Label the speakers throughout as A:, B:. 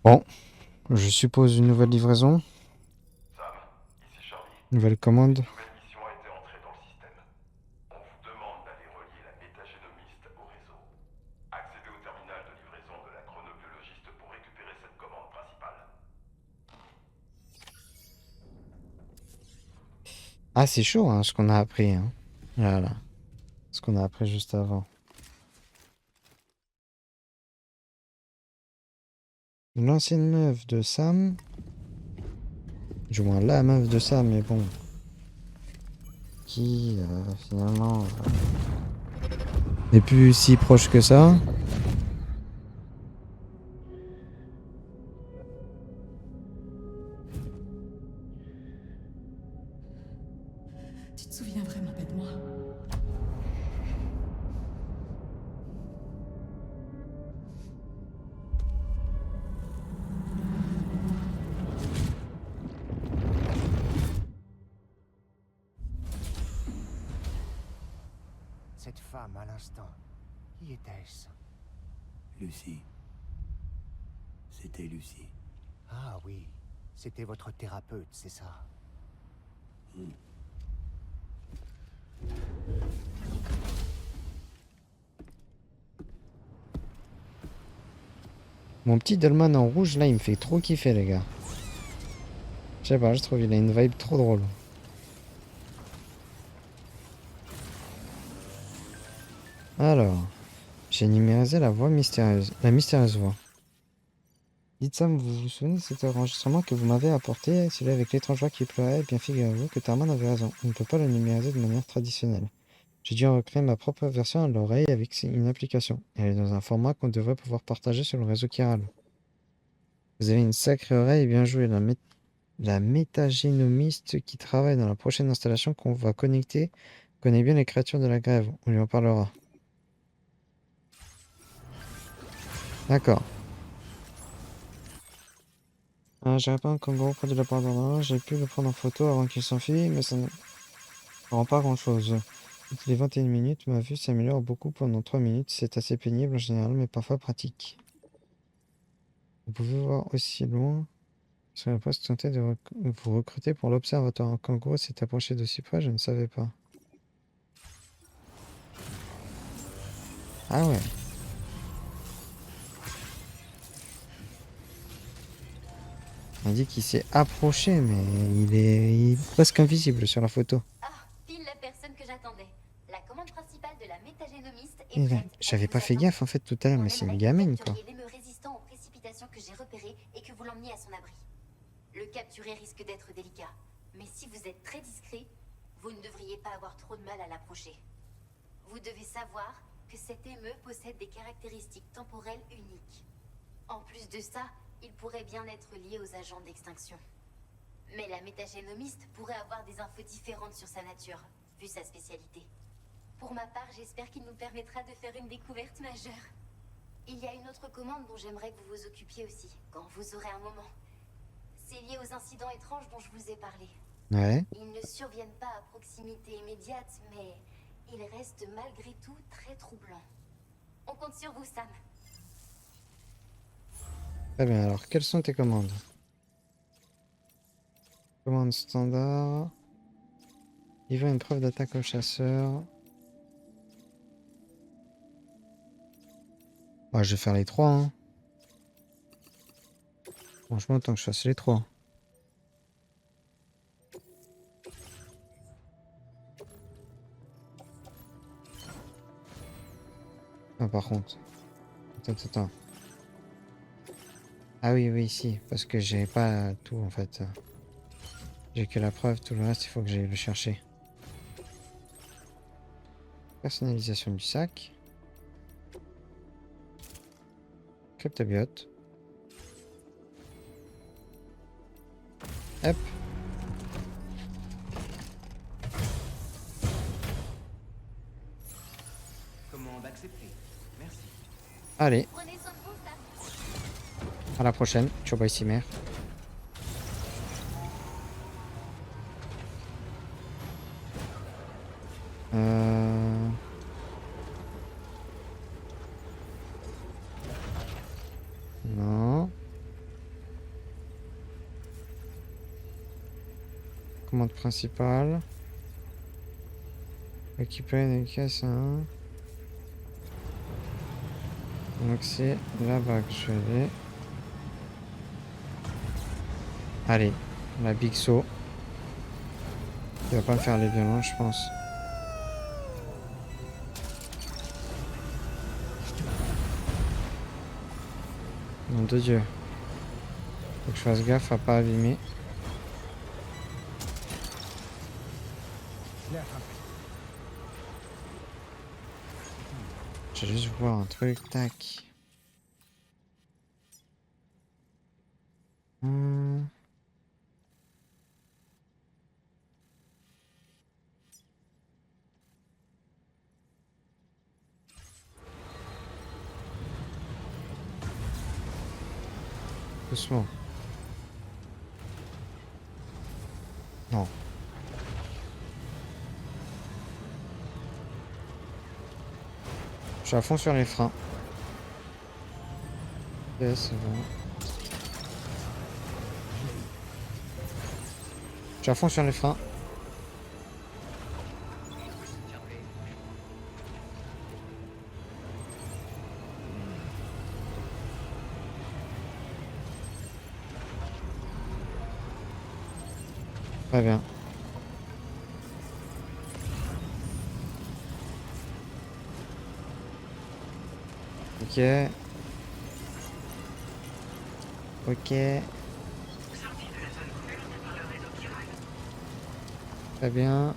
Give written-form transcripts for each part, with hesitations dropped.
A: Bon, je suppose une nouvelle livraison,
B: Sam, ici Charlie.
A: nouvelle commande.
B: Une nouvelle mission a été entrée dans le système. On vous demande d'aller relier la métagénomiste au réseau. Accédez au terminal de livraison de la chronobiologiste pour récupérer cette commande principale.
A: Ah, c'est chaud, hein, ce qu'on a appris, hein. Voilà, ce qu'on a appris juste avant. L'ancienne meuf de Sam, du moins la meuf de Sam, mais bon, qui finalement n'est plus si proche que ça.
C: Tu te souviens vraiment pas de moi?
D: Cette femme, à l'instant, qui était-ce?
E: Lucie. C'était Lucie.
D: Ah oui, c'était votre thérapeute, c'est ça?
A: Mon petit Dolman en rouge, là, il me fait trop kiffer, les gars. Je sais pas, je trouve qu'il a une vibe trop drôle. Alors, j'ai numérisé la voix mystérieuse. La mystérieuse voix. Dites Sam, vous vous souvenez de cet enregistrement que vous m'avez apporté, celui avec l'étrange voix qui pleurait? Eh bien, figurez-vous que Tarman avait raison. On ne peut pas le numériser de manière traditionnelle. J'ai dû recréer ma propre version à l'oreille avec une application. Elle est dans un format qu'on devrait pouvoir partager sur le réseau Chiral. Vous avez une sacrée oreille, bien joué. La métagénomiste qui travaille dans la prochaine installation qu'on va connecter connaît bien les créatures de la grève. On lui en parlera. D'accord. J'avais pas un kangourou près de la porte d'endroit. J'ai pu le prendre en photo avant qu'il s'enfuit, mais ça ne rend pas grand-chose. Il est 21 minutes, ma vue s'améliore beaucoup pendant 3 minutes. C'est assez pénible en général, mais parfois pratique. Vous pouvez voir aussi loin. Sur la poste, tenter de vous recruter pour l'observatoire. Un kangourou s'est approché d'aussi près, je ne savais pas. Ah ouais. On dit qu'il s'est approché, mais il est presque invisible sur la photo.
F: Ah, pile la personne que j'attendais. La commande principale de la métagénomiste est
A: Et là,
F: prête. Elle
A: j'avais
F: vous
A: pas fait
F: attend.
A: gaffe en fait tout à l'heure,
F: On
A: mais c'est une
F: aimerait que vous
A: gamine quoi.
F: capturiez l'émeu résistant aux précipitations que j'ai repéré et que vous l'emmeniez à son abri. Le capturer risque d'être délicat, mais si vous êtes très discret, vous ne devriez pas avoir trop de mal à l'approcher. Vous devez savoir que cet émeu possède des caractéristiques temporelles uniques. En plus de ça, il pourrait bien être lié aux agents d'extinction. Mais la métagénomiste pourrait avoir des infos différentes sur sa nature, vu sa spécialité. Pour ma part, j'espère qu'il nous permettra de faire une découverte majeure. Il y a une autre commande dont j'aimerais que vous vous occupiez aussi, quand vous aurez un moment. C'est lié aux incidents étranges dont je vous ai parlé.
A: Ouais.
F: Ils ne surviennent pas à proximité immédiate, mais ils restent malgré tout très troublants. On compte sur vous, Sam.
A: Très bien, alors quelles sont tes commandes? Commande standard. Livrer une preuve d'attaque au chasseur. Ouais, je vais faire les trois, hein. Franchement, tant que je fasse les trois. Ah, par contre. Attends. Ah oui, oui, si. Parce que j'ai pas tout en fait. J'ai que la preuve, tout le reste, il faut que j'aille le chercher. Personnalisation du sac. Cryptobiote. Hop.
E: Commande acceptée. Merci.
A: Allez,
F: Prenez soin de vous, Sam.
A: à la prochaine. Ciao, bye, Cimer. Euh... Non. commande principale. Équiper une caisse à 1. Donc c'est là-bas que je vais aller. Allez, la Big Saw. Il va pas me faire les violons, je pense. Nom de Dieu. Faut que je fasse gaffe à pas abîmer. Je vais juste voir un truc, tac. Hmm. Doucement. Non. Je suis à fond sur les freins. Ok, c'est bon. Je suis à fond sur les freins. Très bien. Ok. Ok. Très bien.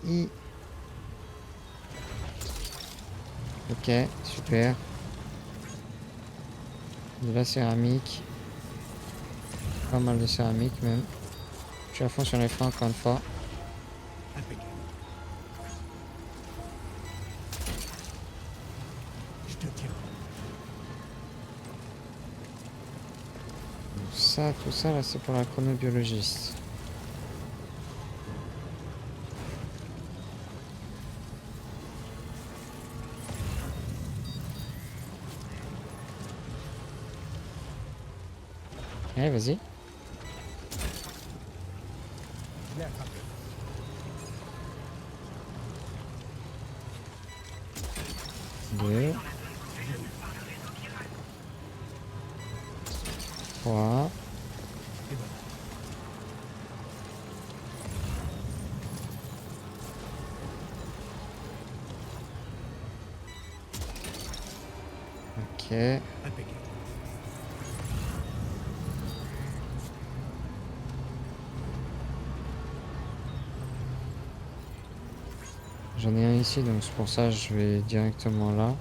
A: I. Ok, super. De la céramique. Pas mal de céramique même. Je suis à fond sur les freins encore une fois.
E: Impeccable. Je te tiens.
A: Ça, tout ça là c'est pour la chronobiologiste. Allez, vas-y.
E: Je l'ai attrapé.
A: Deux. 3.
E: Et voilà.
A: Ok.
E: Impeccable.
A: J'en ai un ici, donc c'est pour ça que je vais directement là.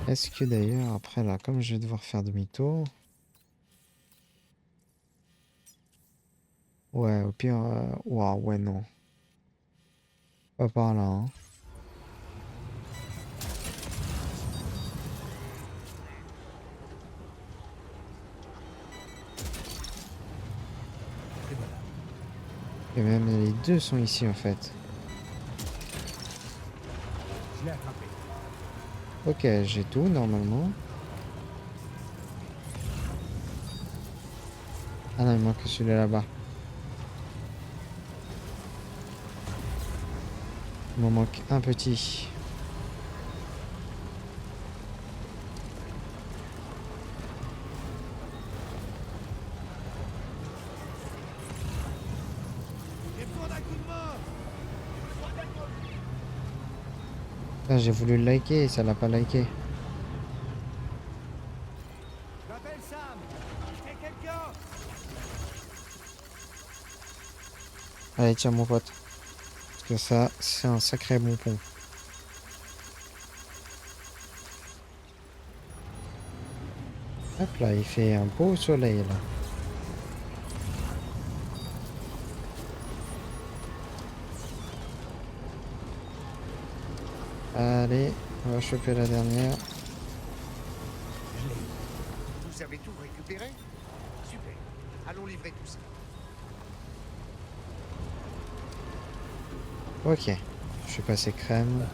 A: Est-ce que d'ailleurs, après là, comme je vais devoir faire demi-tour... Ouais, au pire... Ouah, ouais, non. Pas par là, hein.
E: Et voilà.
A: Et même les deux sont ici, en fait.
E: Je l'ai attrapé.
A: Ok, j'ai tout, normalement. Ah non, il manque que celui-là là-bas. Il m'en manque un petit. Ah, j'ai voulu le liker et ça l'a pas liké.
E: Je m'appelle Sam. C'est quelqu'un.
A: Allez, tiens, mon pote. Parce que ça, c'est un sacré bon pont. Hop là, il fait un beau soleil là. Allez, On va choper la dernière.
D: Je l'ai eu. Vous avez tout récupéré? Super. Allons livrer tout ça.
A: Ok. Je suis passé crème.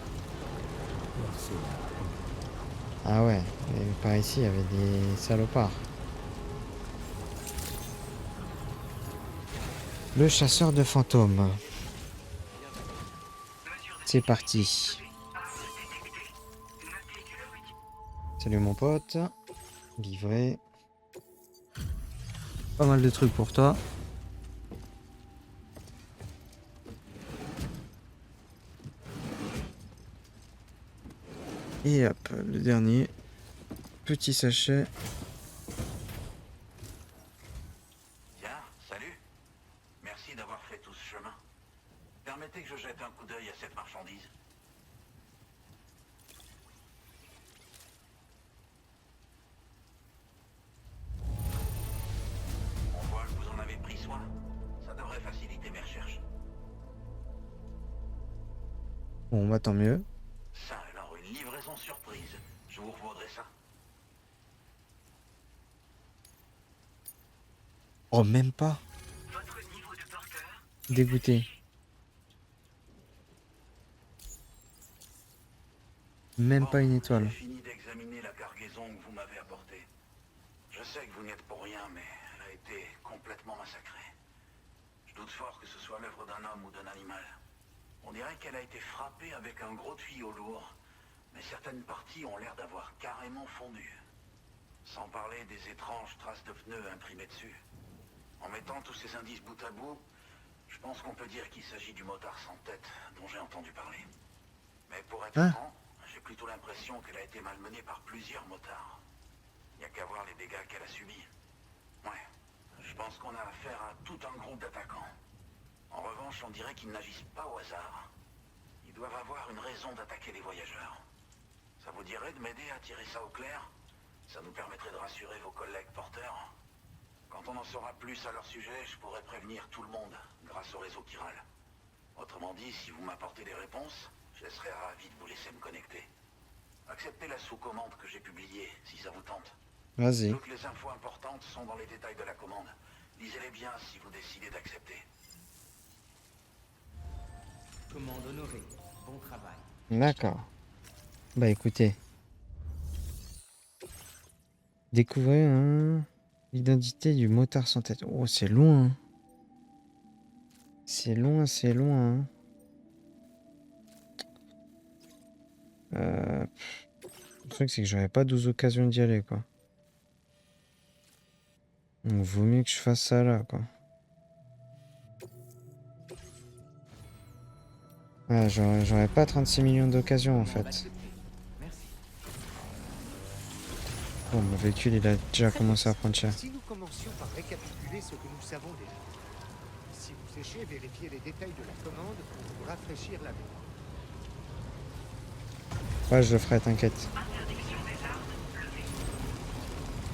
A: Ah ouais. Et par ici, il y avait des salopards. Le chasseur de fantômes. C'est parti. Salut mon pote. Livré. Pas mal de trucs pour toi. Et hop, le dernier. Petit sachet.
G: Tiens, salut. Merci d'avoir fait tout ce chemin. Permettez que je jette un coup d'œil à cette marchandise. On voit que vous en avez pris soin. Ça devrait faciliter mes recherches.
A: Bon, bah tant mieux.
G: Ça alors, une livraison surprise. Je vous revaudrai ça.
A: Oh, même pas. Dégoûté. Même pas une étoile.
G: J'ai fini d'examiner la cargaison que vous m'avez apportée. Je sais que vous n'y êtes pour rien, mais elle a été complètement massacrée. Je doute fort que ce soit l'œuvre d'un homme ou d'un animal. On dirait qu'elle a été frappée avec un gros tuyau lourd, mais certaines parties ont l'air d'avoir carrément fondu. Sans parler des étranges traces de pneus imprimées dessus. En mettant tous ces indices bout à bout, je pense qu'on peut dire qu'il s'agit du motard sans tête dont j'ai entendu parler. Mais pour être franc, j'ai plutôt l'impression qu'elle a été malmenée par plusieurs motards. Il n'y a qu'à voir les dégâts qu'elle a subis. Ouais, je pense qu'on a affaire à tout un groupe d'attaquants. En revanche, on dirait qu'ils n'agissent pas au hasard. Ils doivent avoir une raison d'attaquer les voyageurs. Ça vous dirait de m'aider à tirer ça au clair? Ça nous permettrait de rassurer vos collègues porteurs. Quand on en saura plus à leur sujet, je pourrai prévenir tout le monde, grâce au réseau chiral. Autrement dit, si vous m'apportez des réponses, je serai ravi de vous laisser me connecter. Acceptez la sous-commande que j'ai publiée, si ça vous tente.
A: Vas-y.
G: Toutes les infos importantes sont dans les détails de la commande. Lisez-les bien si vous décidez d'accepter.
E: Commande honorée. Bon travail.
A: D'accord. Bah écoutez. Découvrez l'identité du motard sans tête. Oh, c'est loin. Hein. C'est loin, c'est loin. Hein. Le truc, c'est que j'aurais pas 12 occasions d'y aller, quoi. Donc, vaut mieux que je fasse ça là, quoi. Ah, j'aurais pas 36 millions d'occasions, en fait.
E: Merci.
A: Bon, mon véhicule, il a déjà commencé à prendre cher.
D: Si nous commencions par récapituler ce que nous savons déjà. Si vous séchez, vérifiez les détails de la commande pour vous rafraîchir la mémoire.
A: Ouais, je le ferai, t'inquiète.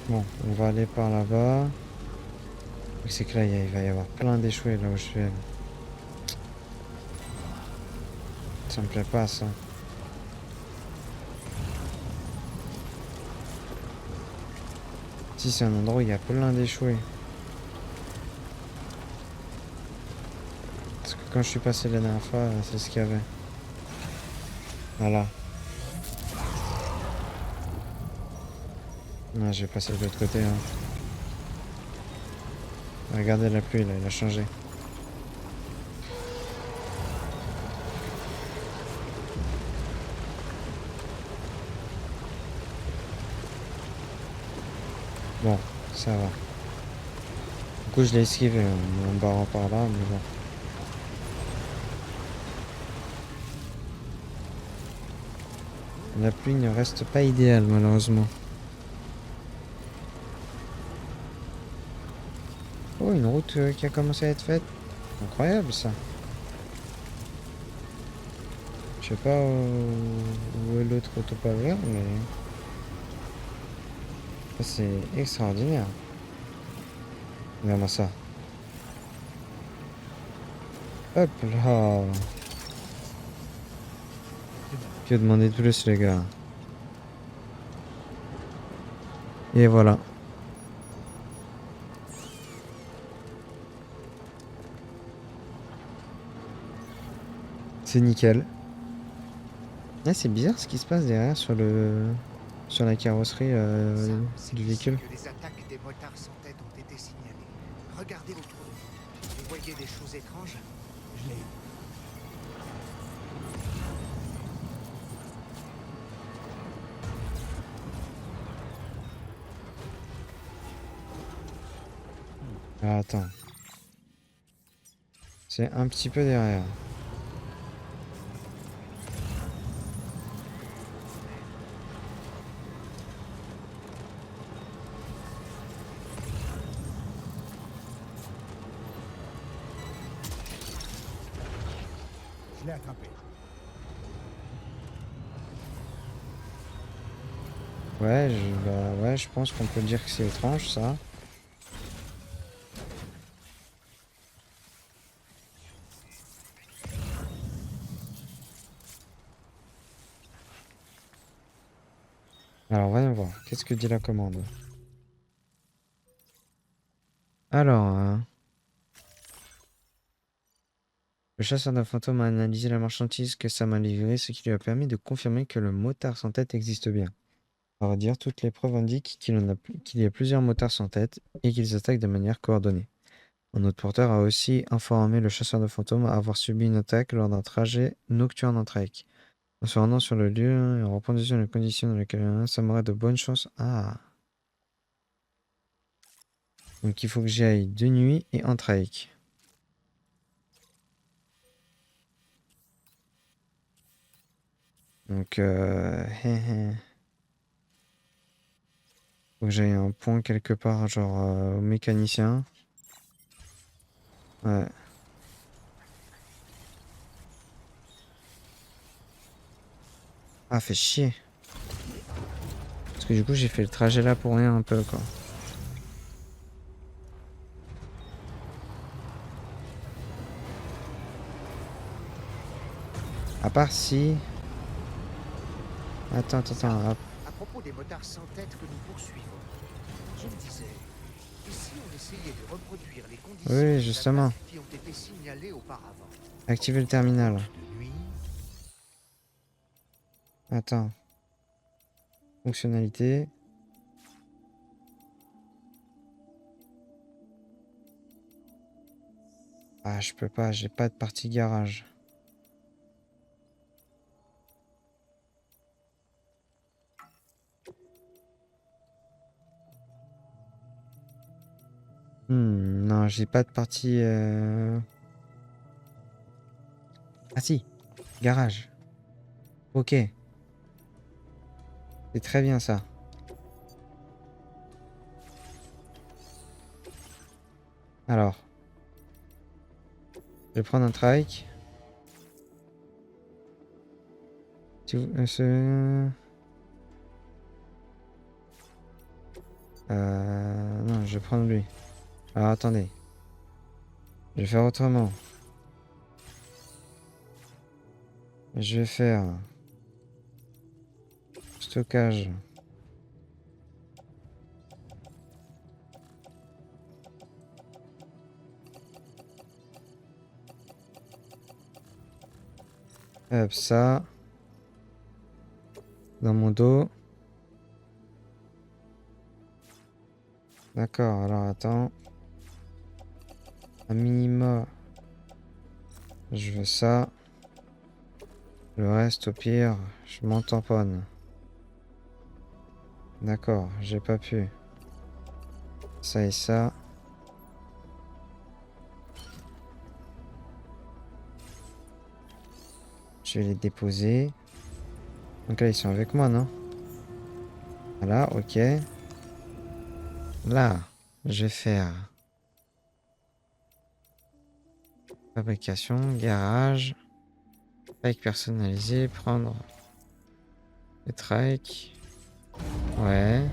A: Bon, on va aller par là-bas. C'est que là, il va y avoir plein d'échoués là où je suis. Ça me plaît pas, ça. Si, c'est un endroit où il y a plein d'échoués. Parce que quand je suis passé la dernière fois, c'est ce qu'il y avait. Voilà. Non, j'ai passé de l'autre côté. Hein. Regardez la pluie, là, il a changé. Bon, ça va. Du coup, je l'ai esquivé en me barrant par là, mais bon. La pluie ne reste pas idéale, malheureusement. Oh, une route qui a commencé à être faite. Incroyable, ça. Je sais pas où est l'autre autopaveur, mais... c'est extraordinaire. Regarde-moi ça. Hop là. Que demander de plus, les gars? Et voilà. C'est nickel. Ah, c'est bizarre ce qui se passe derrière sur la carrosserie
D: Sam, c'est
A: du
D: ici
A: véhicule.
D: que les attaques des motards sans tête ont été signalées. Regardez autour de vous. Vous voyez des choses étranges?
E: Je l'ai eu.
A: Ah, attends. C'est un petit peu derrière.
E: Je l'ai attrapé.
A: Ouais, je pense qu'on peut dire que c'est étrange, ça. Alors, voyons voir. Qu'est-ce que dit la commande? Alors, le chasseur de fantômes a analysé la marchandise que Sam a livrée, ce qui lui a permis de confirmer que le motard sans tête existe bien. À vrai dire, toutes les preuves indiquent qu'il y a plusieurs motards sans tête et qu'ils attaquent de manière coordonnée. Un autre porteur a aussi informé le chasseur de fantômes avoir subi une attaque lors d'un trajet nocturne en trek. En se rendant sur le lieu et en reproduisant les conditions dans lesquelles Sam aurait de bonnes chances. Ah. Donc il faut que j'y aille de nuit et en trek. Donc, faut que j'aille un point quelque part, genre au mécanicien. Ouais. Ah, fait chier. Parce que du coup, j'ai fait le trajet là pour rien un peu, quoi. À part si... Attends. Hop.
D: À propos des motards sans tête que nous poursuivons, je me disais, et si on essayait de reproduire les conditions
A: Oui,
D: des
A: justement.
D: attaques qui ont été signalées auparavant?
A: Activer le terminal.
D: De nuit,
A: Attends. Fonctionnalité. Ah, je peux pas, j'ai pas de partie garage. Non, j'ai pas de partie... Ah si, garage. Ok, c'est très bien ça. Alors, je vais prendre un trike. Non, je vais prendre lui. Alors attendez, je vais faire autrement. Je vais faire stockage. Hop, ça. Dans mon dos. D'accord, alors attends. Un minima. Je veux ça. Le reste, au pire, je m'en tamponne. D'accord, j'ai pas pu. Ça et ça. Je vais les déposer. Donc là, ils sont avec moi, non? Voilà, ok. Là, je vais faire fabrication, garage, trike personnalisé, prendre le trike. Ouais.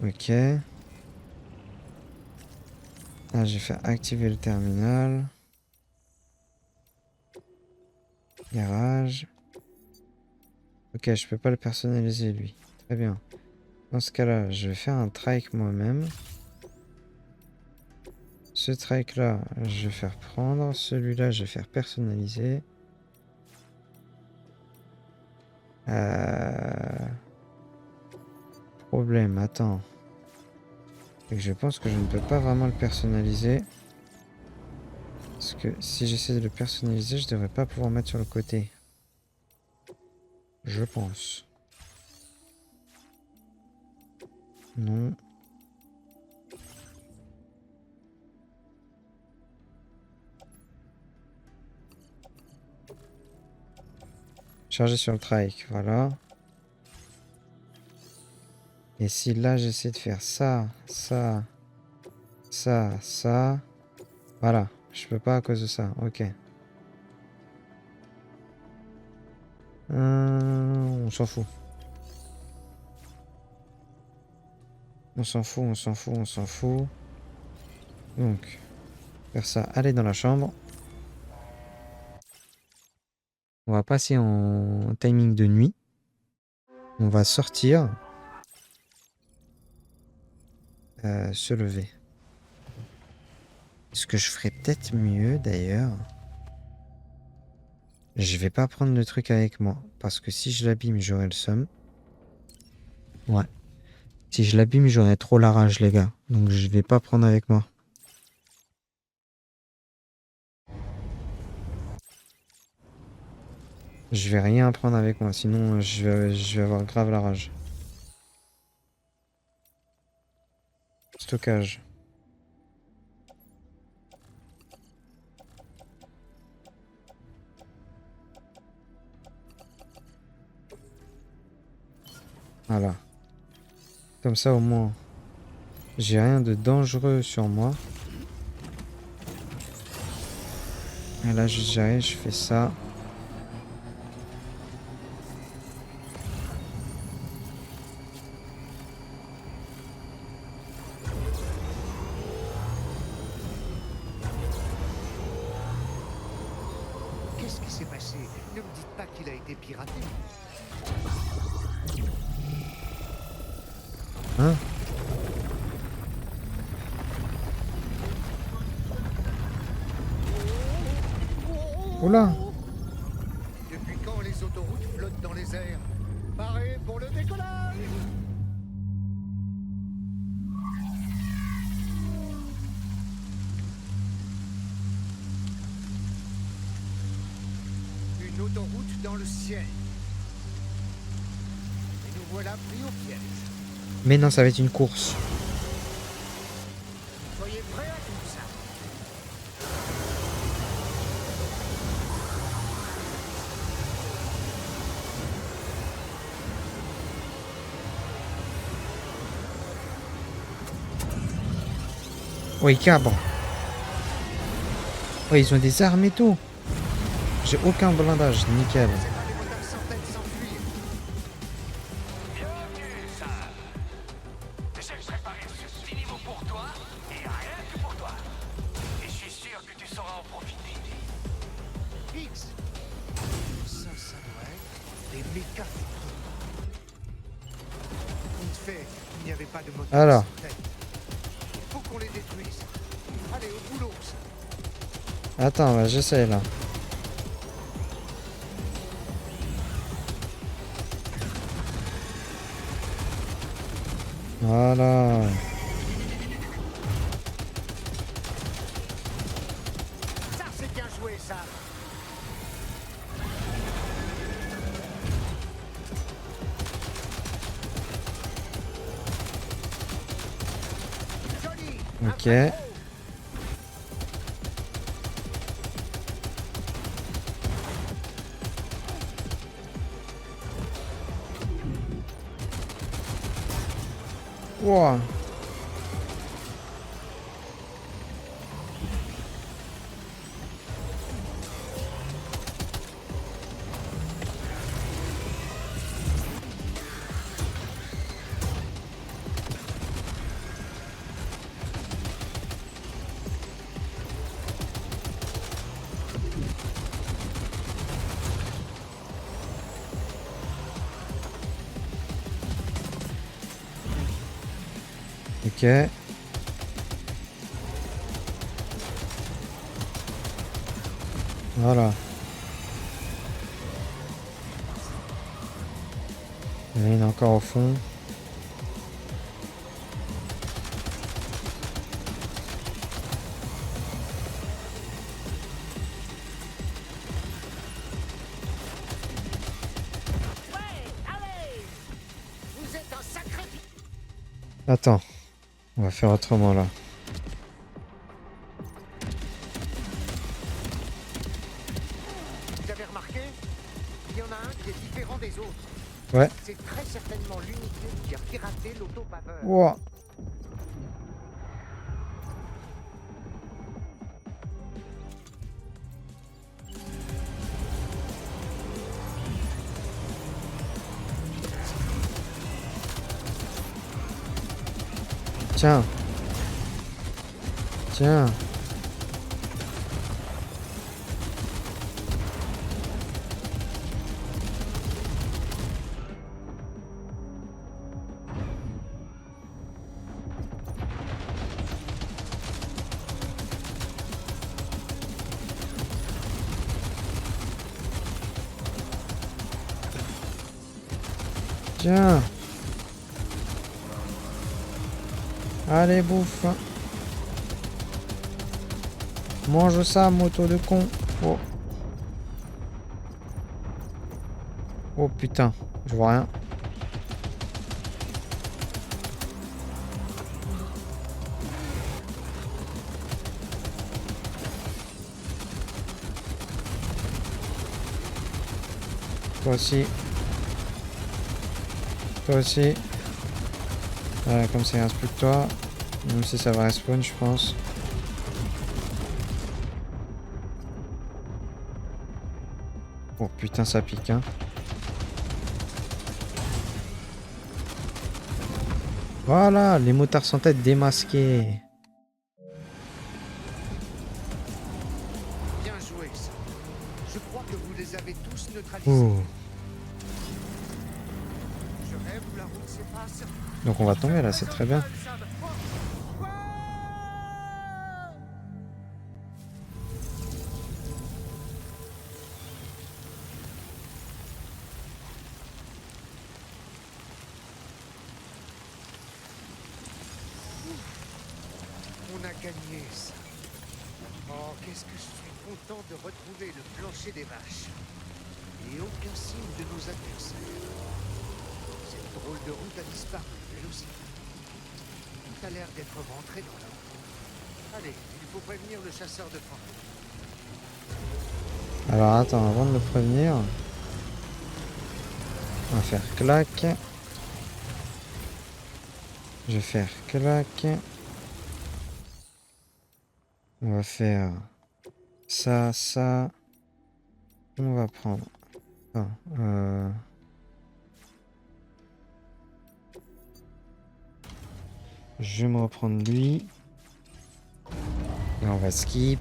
A: Ok. Là, je vais faire activer le terminal. Garage. Ok, je peux pas le personnaliser lui. Très bien. Dans ce cas-là, je vais faire un trike moi-même. Ce trike là, je vais faire prendre. Celui-là, je vais faire personnaliser. Problème, attends. Et que je pense que je ne peux pas vraiment le personnaliser. Parce que si j'essaie de le personnaliser, je devrais pas pouvoir mettre sur le côté. Je pense. Non. Charger sur le trike, voilà. Et si là j'essaie de faire ça, ça, ça, ça. Voilà, je peux pas à cause de ça, ok. On s'en fout. On s'en fout, on s'en fout, on s'en fout. Donc, faire ça, aller dans la chambre. On va passer en timing de nuit. On va sortir. Se lever. Ce que je ferais peut-être mieux d'ailleurs. Je vais pas prendre le truc avec moi. Parce que si je l'abîme, j'aurai le seum. Ouais. Si je l'abîme, j'aurai trop la rage, les gars. Donc je vais pas prendre avec moi. Je vais rien prendre avec moi. Sinon, je vais avoir grave la rage. Stockage. Voilà. Comme ça au moins, j'ai rien de dangereux sur moi. Et là, j'arrive, je fais ça.
D: Qu'est-ce qui s'est passé? Ne me dites pas qu'il a été piraté.
A: Hein? Oula!
D: Depuis quand les autoroutes flottent dans les airs? Paré pour le décollage! Une autoroute dans le ciel. Et nous voilà pris au piège.
A: Mais non, ça va être une course.
D: Soyez prêts à tout ça.
A: Oui, cabre. Oui, ils ont des armes et tout. J'ai aucun blindage, nickel.
D: C'est pas des motards sans tête s'enfuir.
G: Bienvenue, Sam. J'ai préparé ce niveau pour toi et rien que pour toi. Et je suis sûr que tu sauras en profiter.
D: X. Ça doit être des méca. Compte fait, il n'y avait pas de motards
A: Alors.
D: sans tête. Faut qu'on les détruise. Allez, au boulot.
A: Attends, bah, j'essaie là. Voilà.
D: Ça, c'est bien joué, ça. Joli.
A: Ok. Wow. Ok. Voilà. Il y en a une encore au fond.
D: Vous êtes un sacré...
A: Attends. On va faire autrement là.
D: Vous avez remarqué? Il y en a un qui est différent des autres.
A: Ouais.
D: C'est très certainement l'unité qui a piraté l'autopaveur.
A: Ouah. Tiens. Tiens. Tiens. Allez, bouffe. Mange ça, moto de con. Oh. Oh putain, je vois rien. Toi aussi. Toi aussi. Comme ça il reste plus que toi. Même si ça va respawn, je pense. Oh putain, ça pique, hein. Voilà, les motards sans tête démasqués.
D: Bien joué, ça. Je crois que vous les avez tous neutralisés.
A: Oh.
D: Je rêve où la route s'efface.
A: Donc on va tomber là, c'est très bien.
D: On a gagné, ça. Oh, qu'est-ce que je suis content de retrouver le plancher des vaches. Et aucun signe de nos adversaires. Cette drôle de route a disparu, elle aussi. Tout a l'air d'être rentré dans l'ordre. Allez, il faut prévenir le chasseur de forêt.
A: Alors attends, avant de le prévenir, on va faire clac. Je vais faire clac. On va faire ça, ça. On va prendre. Attends, je vais me reprendre lui. Là, on va skip.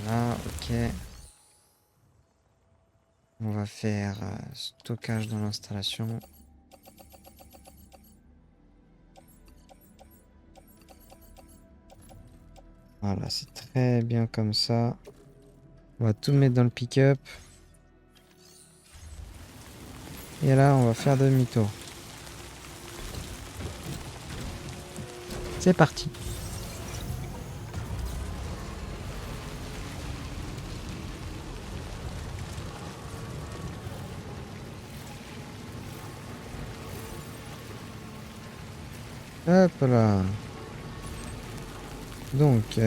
A: Là, ok. On va faire stockage dans l'installation. Voilà, c'est très bien comme ça. On va tout mettre dans le pick-up. Et là, on va faire demi-tour. C'est parti. Hop là. Donc,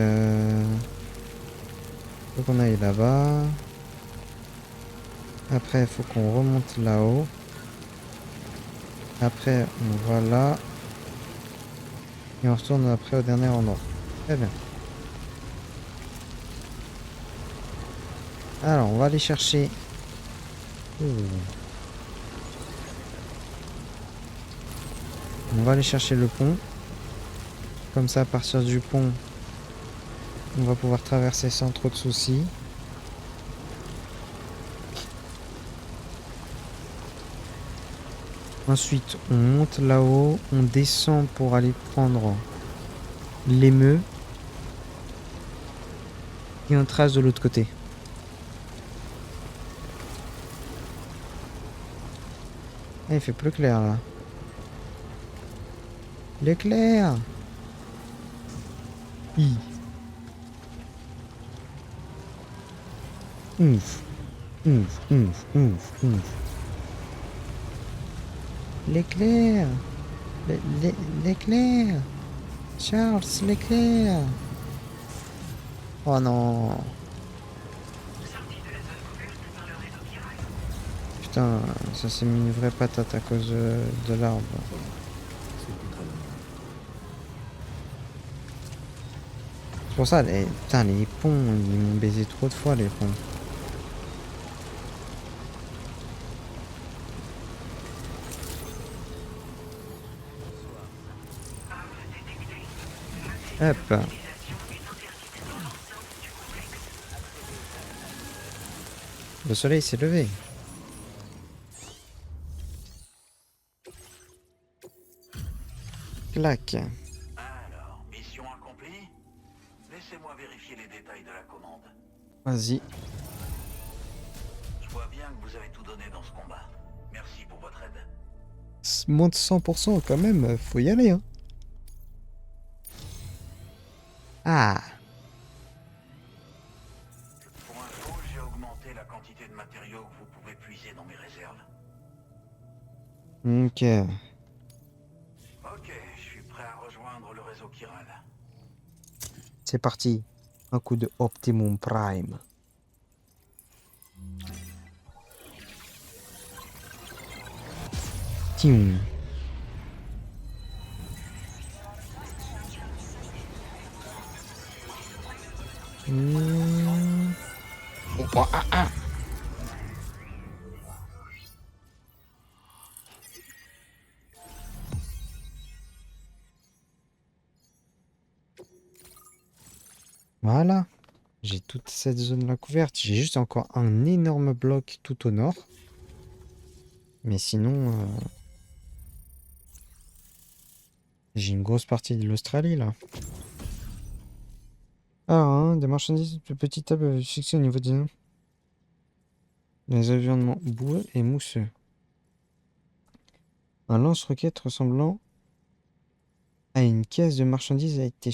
A: faut qu'on aille là-bas. Après, il faut qu'on remonte là-haut. Après, on va là. Et on retourne après au dernier endroit. Très bien. Alors, on va aller chercher... Ouh. On va aller chercher le pont. Comme ça, à partir du pont, on va pouvoir traverser sans trop de soucis. Ensuite, on monte là-haut, on descend pour aller prendre l'émeu. Et on trace de l'autre côté. Ah, il fait plus clair là. L'éclair. Hi. Ouf. Ouf, ouf, ouf, ouf. L'éclair. L'éclair. Charles, l'éclair. Oh non. Putain, ça s'est mis une vraie patate à cause de l'arbre. C'est pour ça, putain, les ponts, ils m'ont baisé trop de fois, les ponts. Hop. Le soleil s'est levé. Clac.
G: Alors, mission accomplie? Laissez-moi vérifier les détails de la commande.
A: Vas-y.
G: Je vois bien que vous avez tout donné dans ce combat. Merci pour votre aide.
A: Moins de 100% quand même, faut y aller, hein. Ah.
G: Pour info, j'ai augmenté la quantité de matériaux que vous pouvez puiser dans mes réserves.
A: Ok.
G: Ok, je suis prêt à rejoindre le réseau Chiral.
A: C'est parti. Un coup de Optimum Prime. Tium. Oh, oh, ah, ah. Voilà. J'ai toute cette zone-là couverte. J'ai juste encore un énorme bloc tout au nord. Mais sinon, j'ai une grosse partie de l'Australie, là. Ah, hein, des marchandises de petite table fixées au niveau des noms. Les environnements boueux et mousseux. Un lance-roquette ressemblant à une caisse de marchandises a été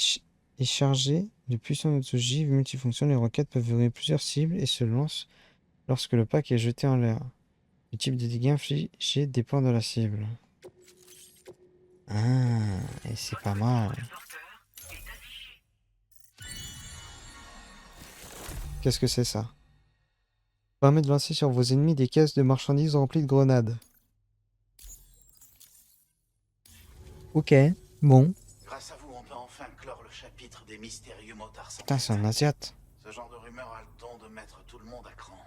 A: est chargé de puissantes ogives multifonctions. Les roquettes peuvent viser plusieurs cibles et se lancent lorsque le pack est jeté en l'air. Le type de dégâts infligé dépend de la cible. Ah, et c'est pas mal. Qu'est-ce que c'est ça? Permet de lancer sur vos ennemis des caisses de marchandises remplies de grenades. Ok, bon.
G: Grâce à vous, on peut enfin clore le chapitre des mystérieux motards sans
A: Putain, c'est
G: tête.
A: un asiate.
G: Ce genre de rumeur a le don de mettre tout le monde à cran.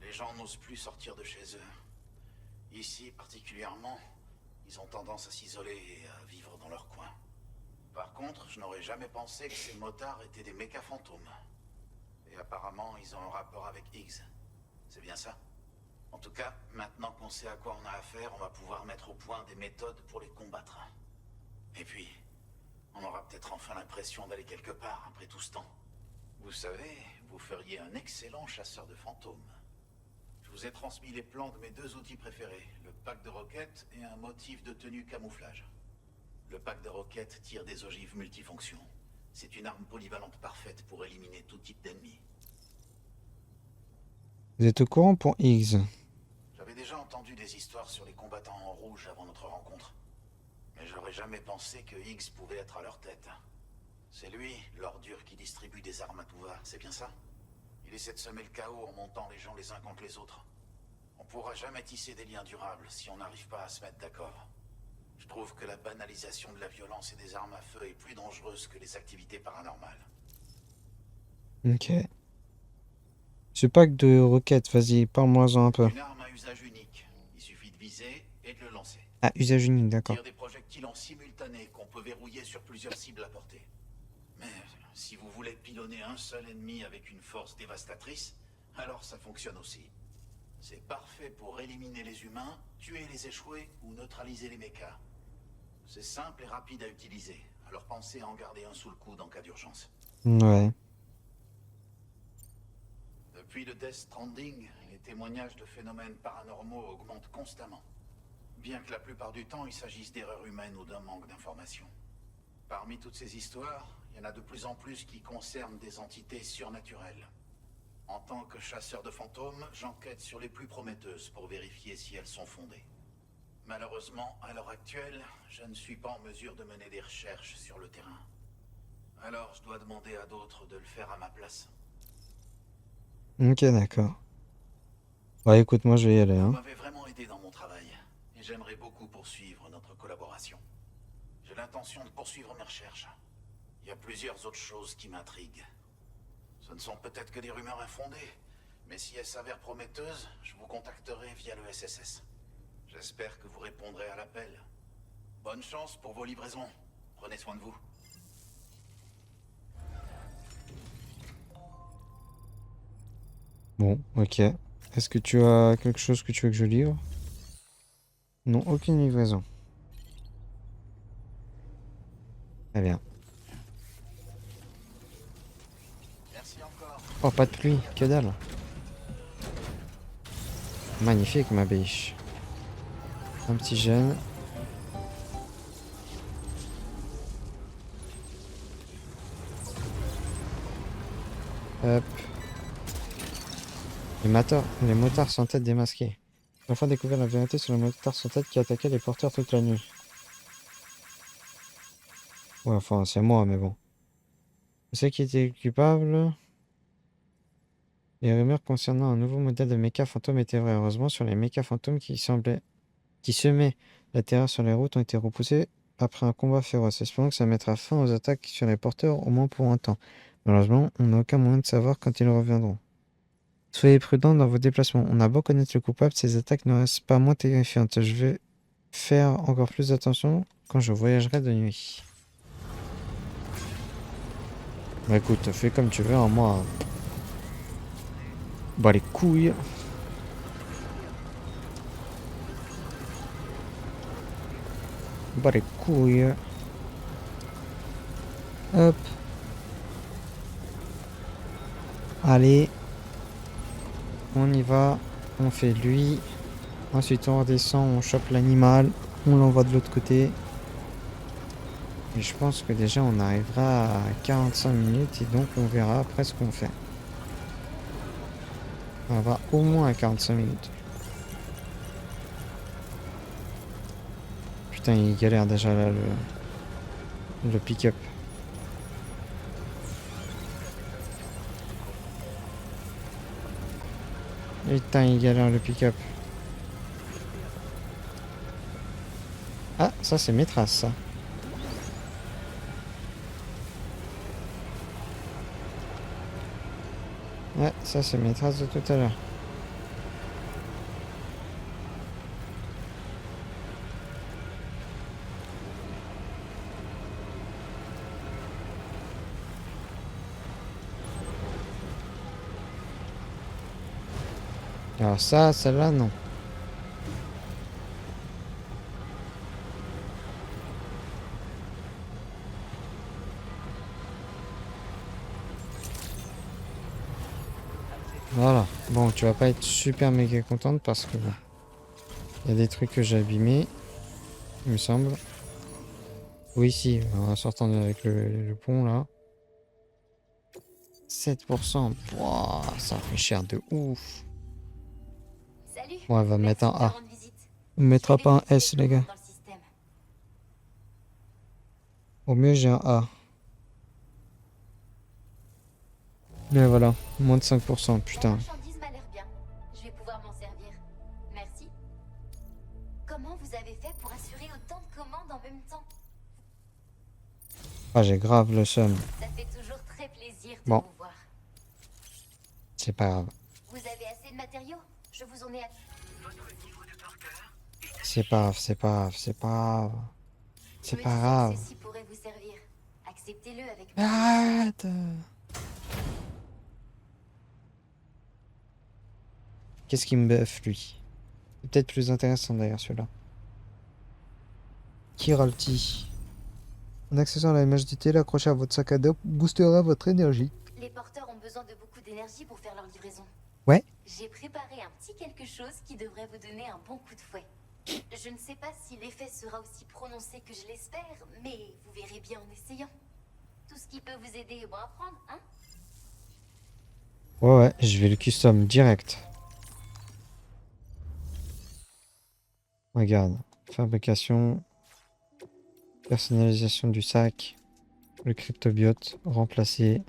G: Les gens n'osent plus sortir de chez eux. Ici, particulièrement, ils ont tendance à s'isoler et à vivre dans leur coin. Par contre, je n'aurais jamais pensé que ces motards étaient des méca fantômes. Et apparemment, ils ont un rapport avec Higgs. C'est bien ça? En tout cas, maintenant qu'on sait à quoi on a affaire, on va pouvoir mettre au point des méthodes pour les combattre. Et puis, on aura peut-être enfin l'impression d'aller quelque part après tout ce temps. Vous savez, vous feriez un excellent chasseur de fantômes. Je vous ai transmis les plans de mes deux outils préférés, le pack de roquettes et un motif de tenue camouflage. Le pack de roquettes tire des ogives multifonctions. C'est une arme polyvalente parfaite pour éliminer tout type d'ennemi.
A: Vous êtes au courant pour Higgs?
G: J'avais déjà entendu des histoires sur les combattants en rouge avant notre rencontre. Mais j'aurais jamais pensé que Higgs pouvait être à leur tête. C'est lui, l'ordure qui distribue des armes à tout va, c'est bien ça? Il essaie de semer le chaos en montant les gens les uns contre les autres. On pourra jamais tisser des liens durables si on n'arrive pas à se mettre d'accord. Je trouve que la banalisation de la violence et des armes à feu est plus dangereuse que les activités paranormales.
A: Ok. Ce pack de roquettes, vas-y, parle-moi-en un peu.
G: Une arme à usage unique. Il suffit de viser et de le lancer.
A: Ah, usage unique, d'accord.
G: Tire des projectiles en simultané qu'on peut verrouiller sur plusieurs cibles à portée. Mais si vous voulez pilonner un seul ennemi avec une force dévastatrice, alors ça fonctionne aussi. C'est parfait pour éliminer les humains, tuer les échoués ou neutraliser les mechas. C'est simple et rapide à utiliser, alors pensez à en garder un sous le coude en cas d'urgence.
A: Ouais.
G: Depuis le Death Stranding, les témoignages de phénomènes paranormaux augmentent constamment. Bien que la plupart du temps, il s'agisse d'erreurs humaines ou d'un manque d'informations. Parmi toutes ces histoires, il y en a de plus en plus qui concernent des entités surnaturelles. En tant que chasseur de fantômes, j'enquête sur les plus prometteuses pour vérifier si elles sont fondées. Malheureusement, à l'heure actuelle, je ne suis pas en mesure de mener des recherches sur le terrain. Alors je dois demander à d'autres de le faire à ma place.
A: Ok, d'accord. Bah écoute, moi je vais y aller,
G: Vous
A: hein.
G: m'avez vraiment aidé dans mon travail, et j'aimerais beaucoup poursuivre notre collaboration. J'ai l'intention de poursuivre mes recherches. Il y a plusieurs autres choses qui m'intriguent. Ce ne sont peut-être que des rumeurs infondées, mais si elles s'avèrent prometteuses, je vous contacterai via le SSS. J'espère que vous répondrez à l'appel. Bonne chance pour vos livraisons. Prenez soin de vous.
A: Bon, ok. Est-ce que tu as quelque chose que tu veux que je livre? Non, aucune livraison. Très bien.
G: Merci encore.
A: Oh, pas de pluie, que dalle. Magnifique, ma biche. Un petit jeune. Hop. Les motards sans tête démasqués. J'ai enfin découvert la vérité sur les motards sans tête qui attaquaient les porteurs toute la nuit. Ouais, enfin, c'est moi, mais bon. Je sais qui était coupable. Les rumeurs concernant un nouveau modèle de méca fantôme étaient vraies. Heureusement, sur les méca fantômes qui semaient la terreur sur les routes ont été repoussés après un combat féroce. Espérons que ça mettra fin aux attaques sur les porteurs, au moins pour un temps. Malheureusement, on n'a aucun moyen de savoir quand ils reviendront. Soyez prudents dans vos déplacements. On a beau connaître le coupable, ces attaques ne restent pas moins terrifiantes. Je vais faire encore plus attention quand je voyagerai de nuit. Bah écoute, fais comme tu veux, hein, moi. Bah les couilles. Bah les couilles. Hop. Allez. On y va. On fait lui. Ensuite on redescend, on chope l'animal. On l'envoie de l'autre côté. Et je pense que déjà on arrivera à 45 minutes et donc on verra après ce qu'on fait. On va au moins à 45 minutes. Putain, il galère déjà là le pick-up. Putain, il galère le pick-up. Ah, ça c'est mes traces, ça. Ouais, ça c'est mes traces de tout à l'heure. Alors ça, celle-là, non. Voilà. Bon, tu vas pas être super méga contente parce que bon, il y a des trucs que j'ai abîmés, il me semble. Oui, si, en sortant avec le pont là. 7%. Pouah, ça fait cher de ouf.
F: Salut.
A: Bon, elle va
F: Merci
A: mettre un
F: de ta
A: A.
F: rendre visite.
A: On mettra
F: J'ai
A: pas un
F: vérifié
A: S,
F: les
A: les gars.
F: commandes dans le système.
A: Au mieux, j'ai un A. Mais voilà, moins de 5%,
F: La
A: putain.
F: marchandise m'a l'air bien. Je vais pouvoir m'en servir. Merci. Comment vous avez fait pour assurer autant de commandes en même temps?
A: Ah, j'ai grave le seum.
F: Ça fait toujours très plaisir de
A: Bon.
F: vous voir.
A: C'est pas grave.
F: Vous avez assez de matériaux? Je vous en ai...
A: C'est pas grave, c'est pas grave, c'est pas grave.
F: Je
A: C'est
F: me
A: pas
F: disais que
A: grave.
F: ceci pourrait vous servir. Acceptez-le avec
A: Mais
F: moi.
A: arrête! Qu'est-ce qui me buff, lui? C'est peut-être plus intéressant d'ailleurs, celui-là. Kiralti. En accédant à la MHDT, l'accrocher à votre sac à dos boostera votre énergie.
F: Les porteurs ont besoin de beaucoup d'énergie pour faire leur livraison.
A: Ouais.
F: J'ai préparé un petit quelque chose qui devrait vous donner un bon coup de fouet. Je ne sais pas si l'effet sera aussi prononcé que je l'espère, mais vous verrez bien en essayant. Tout ce qui peut vous aider est bon à prendre, hein?
A: Ouais, je vais le custom direct. Regarde. Fabrication. Personnalisation du sac. Le cryptobiote. Remplacer.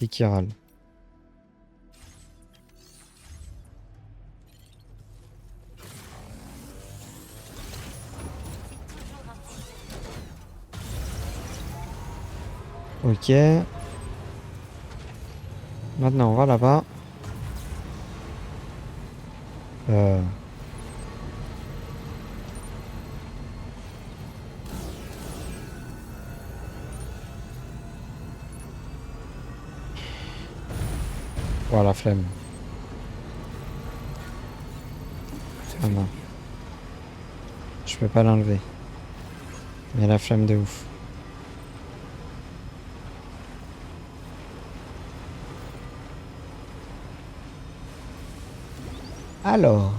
A: Et chiral. Ok. Maintenant, on va là-bas. Oh, la flemme. Ah non. Je peux pas l'enlever. Mais la flemme de ouf. Alors.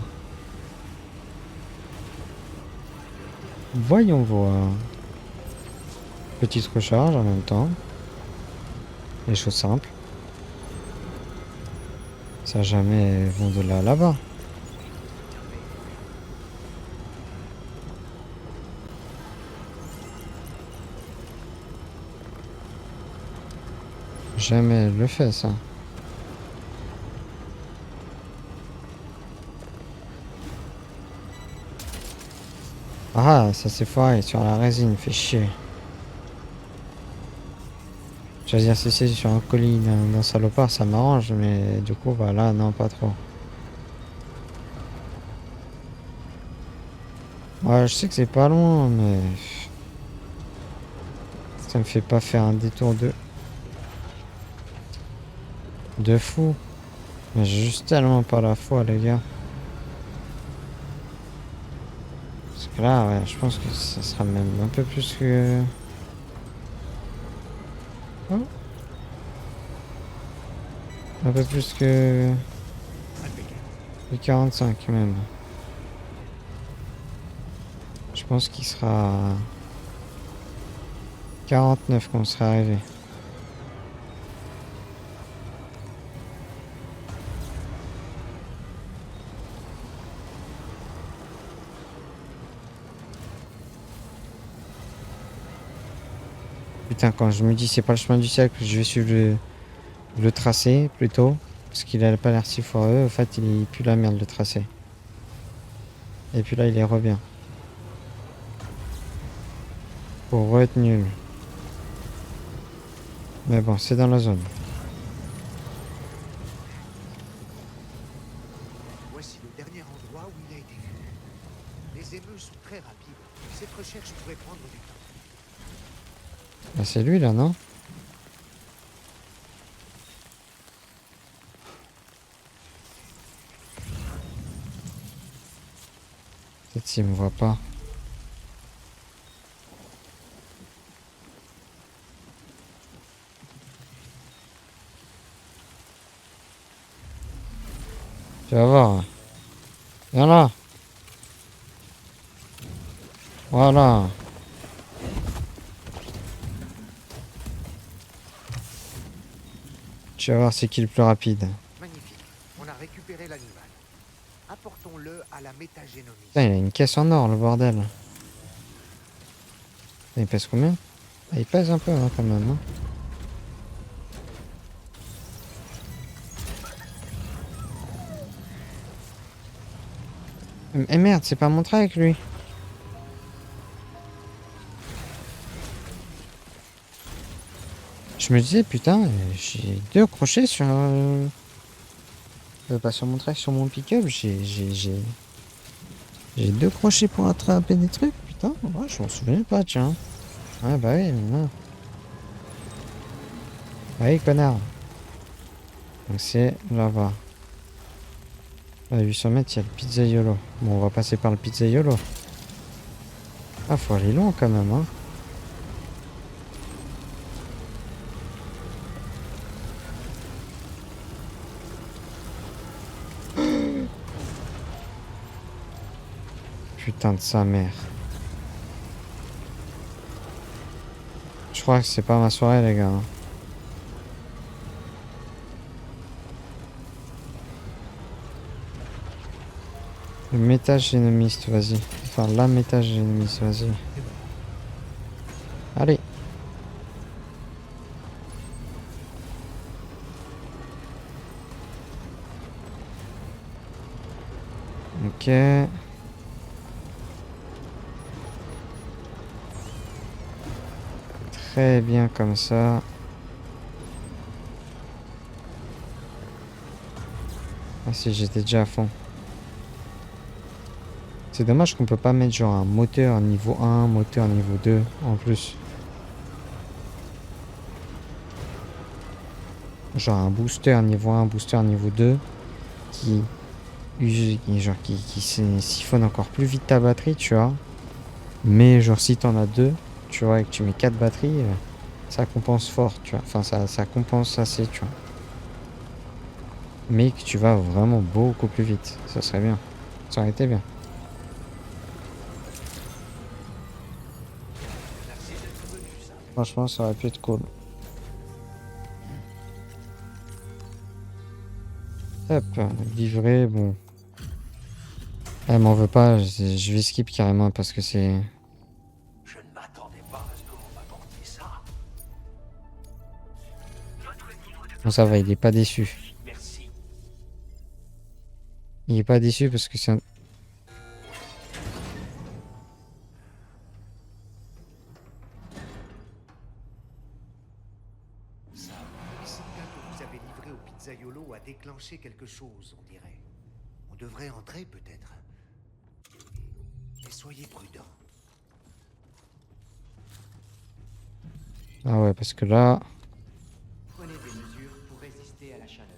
A: Voyons voir. Petite recharge en même temps. Les choses simples. Ça jamais vont de là à là-bas. Jamais le fait ça. Ah, ça s'est foiré sur la résine, fait chier. Je veux dire, si c'est sur un colis d'un salopard, ça m'arrange, mais du coup, bah là, non, pas trop. Ouais, je sais que c'est pas loin, mais... Ça me fait pas faire un détour de fou. Mais j'ai juste tellement pas la foi, les gars. Parce que là, ouais, je pense que ça sera même un peu plus que... Oh. Un peu plus que... Le 45 même. Je pense qu'il sera... 49 quand on sera arrivé. Putain, quand je me dis c'est pas le chemin du siècle, je vais suivre le tracé plutôt. Parce qu'il a pas l'air si foireux. En fait, il pue la merde le tracé. Et puis là, il est revient. Pour être nul. Mais bon, c'est dans la zone.
D: Voici le dernier endroit où il a été vu. Les émeutes sont très rapides. Cette recherche pourrait prendre du temps.
A: Bah, c'est lui là, non? Peut-être s'il me voit pas. Tu vas voir. Viens là. Voilà. Tu vas voir c'est qui le plus rapide.
D: Magnifique. On a récupéré l'animal. Apportons-le à la métagénomie.
A: Putain, il a une caisse en or, le bordel. Il pèse combien? Ah, il pèse un peu hein, quand même. Hein. Eh merde, c'est pas montré avec lui. Je me disais, putain, j'ai 2 crochets sur... pas sur mon track, sur mon pick-up, j'ai 2 crochets pour attraper des trucs, putain, ouais, je m'en souviens pas, tiens. Ouais, bah oui, maintenant. Bah oui, connard. Donc c'est là-bas. À 800 mètres, il y a le pizzaiolo. Bon, on va passer par le pizzaiolo. Ah, faut aller loin quand même, hein. Putain de sa mère. Je crois que c'est pas ma soirée, les gars, hein. Le métagénomiste, vas-y. Enfin, la métagénomiste, vas-y. Allez. Ok. Très bien comme ça. Ah si, j'étais déjà à fond. C'est dommage qu'on peut pas mettre genre un moteur niveau 1, moteur niveau 2 en plus. Genre un booster niveau 1, booster niveau 2 qui siphonne encore plus vite ta batterie, tu vois. Mais genre si t'en as deux, tu vois, et que tu mets 4 batteries, ça compense fort, tu vois. Enfin, ça compense assez, tu vois. Mais que tu vas vraiment beaucoup plus vite. Ça serait bien. Ça aurait été bien. Franchement, ça aurait pu être cool. Hop, livré, bon. Elle m'en veut pas, je vais skip carrément parce que c'est...
G: Je ne m'attendais pas à ce que vous m'apportiez ça.
A: Bon, ça va, il est pas déçu.
G: Merci.
A: Il est pas déçu parce que c'est un...
D: Ça, le signal que vous avez livré au pizzaiolo a déclenché quelque chose, on dirait. On devrait entrer peut-être. Mais soyez prudents.
A: Ah ouais, parce que là...
E: Prenez des mesures pour résister à la chaleur.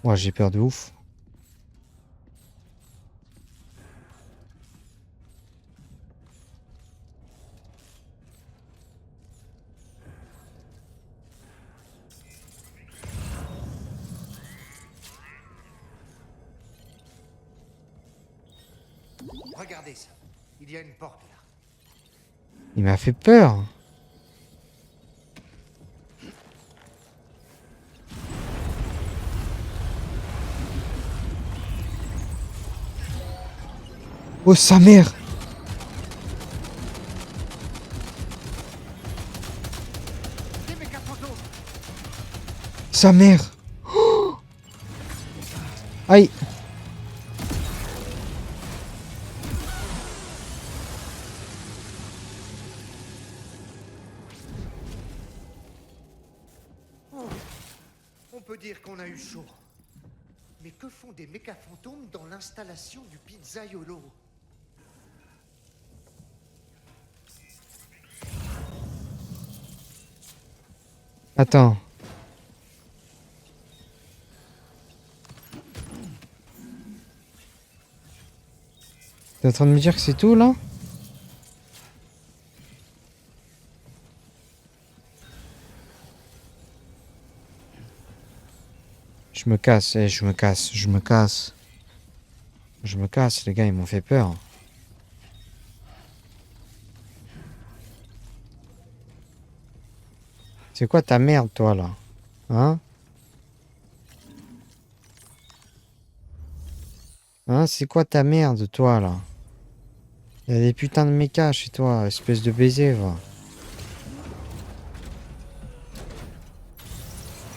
A: Ouais, j'ai peur de ouf.
D: Regardez ça. Il y a une porte là.
A: Il m'a fait peur. Oh, sa mère!
D: Des méca fantômes!
A: Sa mère! Oh, aïe!
D: On peut dire qu'on a eu chaud. Mais que font des méca fantômes dans l'installation du pizzaiolo?
A: Attends. T'es en train de me dire que c'est tout là? Je me casse, je me casse, je me casse. Je me casse, les gars, ils m'ont fait peur. C'est quoi ta merde, toi, là? Hein? Hein, c'est quoi ta merde, toi, là? Il y a des putains de mechas chez toi, espèce de baiser, va.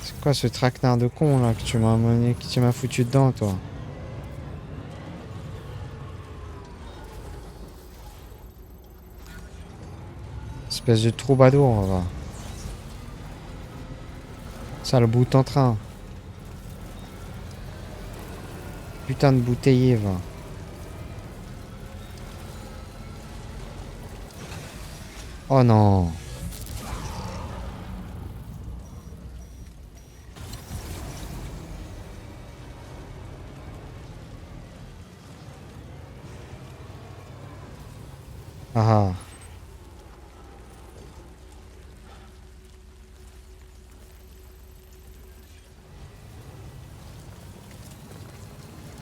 A: C'est quoi ce traquenard de con, là, que tu m'as amené, que tu m'as foutu dedans, toi? Espèce de troubadour, va. Sale bout en train. Putain de bouteiller, va. Oh non. Ah ah.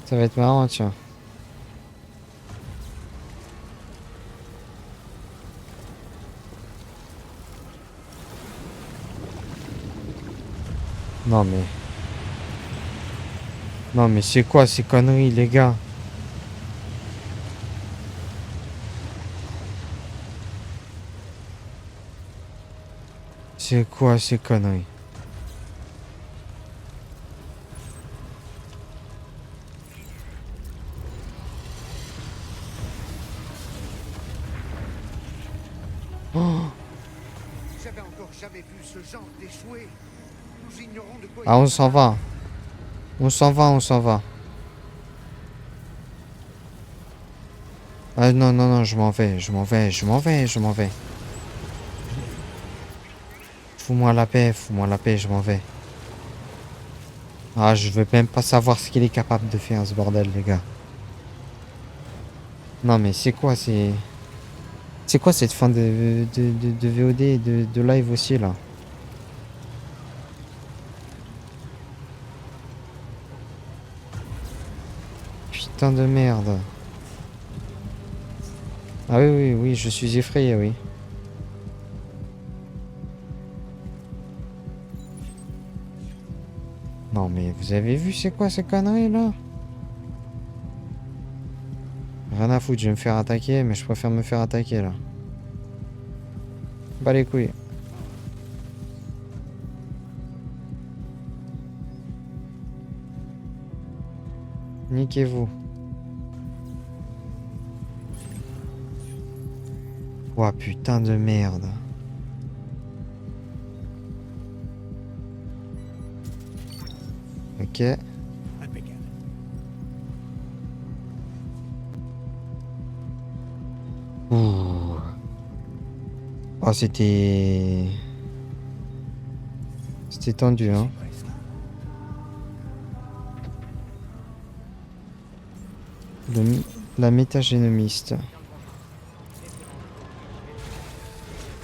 A: Ça va être marrant, tiens. Non mais... Non mais c'est quoi ces conneries, les gars? C'est quoi ces conneries? Oh.
D: J'avais encore jamais vu ce genre d'échouer. Nous ignorons de quoi
A: Ah,
D: il
A: on
D: est
A: s'en va. On s'en va, on s'en va. Ah non, non, non, je m'en vais, je m'en vais, je m'en vais, je m'en vais. Fous-moi la paix, je m'en vais. Ah, je veux même pas savoir ce qu'il est capable de faire, ce bordel, les gars. Non, mais c'est quoi, c'est... C'est quoi cette fin de VOD et de live aussi, là? Putain de merde. Ah oui, oui, oui, je suis effrayé, oui. Non, mais vous avez vu, c'est quoi ces conneries, là? Rien à foutre, je vais me faire attaquer, mais je préfère me faire attaquer, là. Bah les couilles. Niquez-vous. Ouah, putain de merde. Ok.
E: Impeccable.
A: Ouh. Oh, c'était... C'était tendu, hein.
E: Presque.
A: La métagénomiste.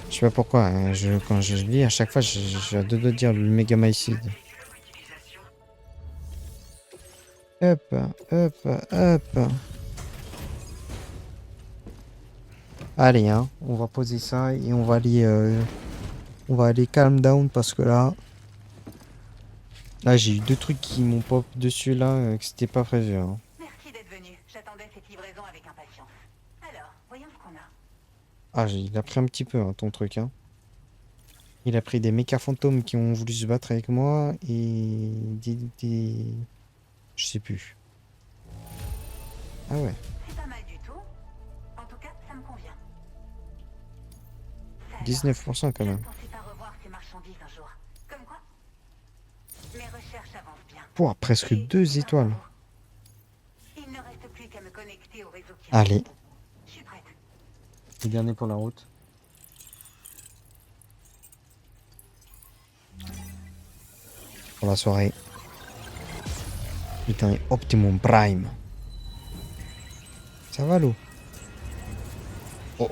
A: Je sais pas pourquoi, hein, quand je lis, à chaque fois, j'ai à deux doigts de dire le mégamycide. Hop, hop, hop. Allez, hein, on va poser ça et on va aller calm down parce que là, j'ai eu deux trucs qui m'ont pop dessus là, que c'était pas prévu, hein.
H: Merci d'être venu. J'attendais cette livraison avec impatience. Alors, voyons ce qu'on a.
A: Ah, il a pris un petit peu, hein, ton truc, hein. Il a pris des méca fantômes qui ont voulu se battre avec moi et je sais plus. Ah ouais.
H: C'est pas mal du tout. En tout cas, ça me convient. Ça alors,
A: 19% quand
H: je ne
A: même.
H: pensais pas revoir ces marchandises un jour. Comme quoi, mes recherches avancent bien.
A: Pouah, presque
H: Et
A: 2
H: c'est
A: étoiles.
H: bravo. Il ne reste plus qu'à me connecter au réseau qui
A: Allez,
H: Je suis prête.
A: le dernier pour la route. Pour la soirée. Putain, Optimum Prime. Ça va l'eau? Oh.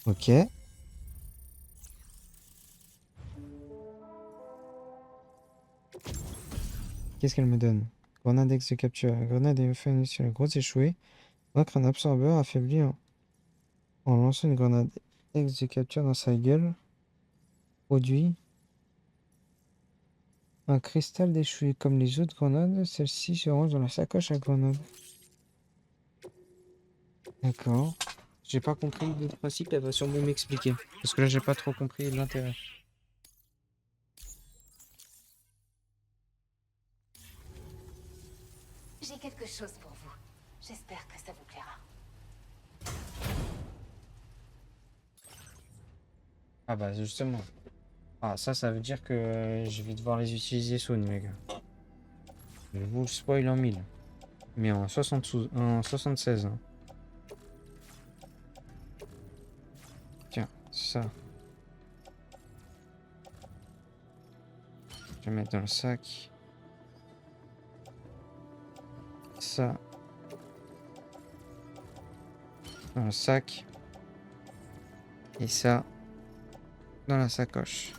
A: Ok. Qu'est-ce qu'elle me donne? Grenade ex de capture. Grenade est fait sur la grosse échouée. Vaincre un absorbeur affaibli en lançant une grenade ex de capture dans sa gueule. Produit un cristal d'échoué. Comme les autres grenades, celle-ci se range dans la sacoche à grenade. D'accord. J'ai pas compris le principe, elle va sûrement m'expliquer. Parce que là, j'ai pas trop compris l'intérêt.
F: J'ai quelque chose pour vous. J'espère que ça vous plaira.
A: Ah bah justement. Ah ça veut dire que je vais devoir les utiliser soon les gars. Je vous le spoil en 1000. Mais en 76. Hein. Tiens, ça. Je vais mettre dans le sac. Ça. Dans le sac. Et ça. Dans la sacoche.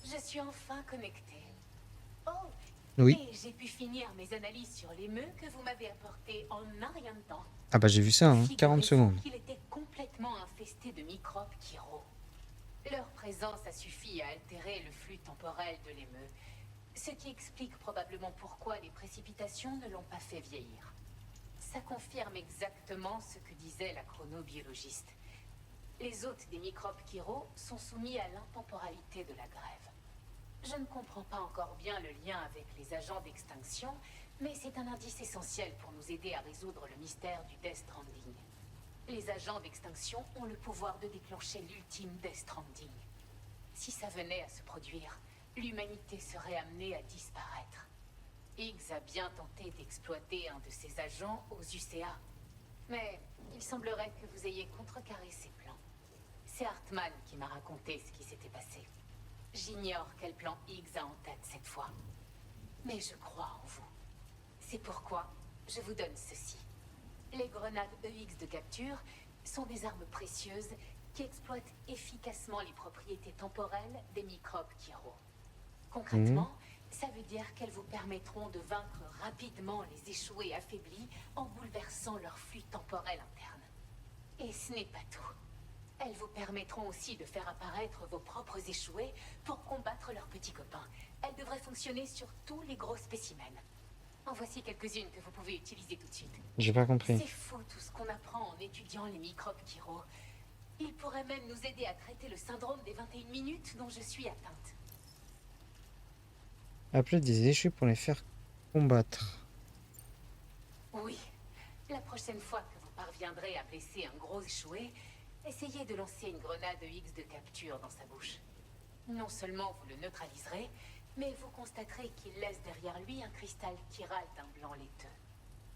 F: Je suis enfin connectée. Oh,
A: Oui.
F: et j'ai pu finir mes analyses sur les meux que vous m'avez apportés en un rien de temps.
A: Ah bah j'ai vu ça, hein. 40 secondes.
F: Il était complètement infesté de microbes Kiro. Leur présence a suffi à altérer le flux temporel de l'émeu, ce qui explique probablement pourquoi les précipitations ne l'ont pas fait vieillir. Ça confirme exactement ce que disait la chronobiologiste. Les hôtes des microbes Kiro sont soumis à l'intemporalité de la grève. Je ne comprends pas encore bien le lien avec les agents d'extinction, mais c'est un indice essentiel pour nous aider à résoudre le mystère du Death Stranding. Les agents d'extinction ont le pouvoir de déclencher l'ultime Death Stranding. Si ça venait à se produire, l'humanité serait amenée à disparaître. Higgs a bien tenté d'exploiter un de ses agents aux UCA. Mais il semblerait que vous ayez contrecarré ses plans. C'est Hartman qui m'a raconté ce qui s'était passé. J'ignore quel plan Higgs a en tête cette fois. Mais je crois en vous. C'est pourquoi je vous donne ceci. Les grenades EX de capture sont des armes précieuses qui exploitent efficacement les propriétés temporelles des microbes Kiro. Concrètement, ça veut dire qu'elles vous permettront de vaincre rapidement les échoués affaiblis en bouleversant leur flux temporel interne. Et ce n'est pas tout. Elles vous permettront aussi de faire apparaître vos propres échoués pour combattre leurs petits copains. Elles devraient fonctionner sur tous les gros spécimens. En voici quelques-unes que vous pouvez utiliser tout de suite.
A: J'ai pas compris.
F: C'est fou tout ce qu'on apprend en étudiant les microbes Kiro. Ils pourraient même nous aider à traiter le syndrome des 21 minutes dont je suis atteinte.
A: Appeler des échus pour les faire combattre.
F: Oui. La prochaine fois que vous parviendrez à blesser un gros échoué, essayez de lancer une grenade X de capture dans sa bouche. Non seulement vous le neutraliserez, mais vous constaterez qu'il laisse derrière lui un cristal chiral d'un blanc laiteux.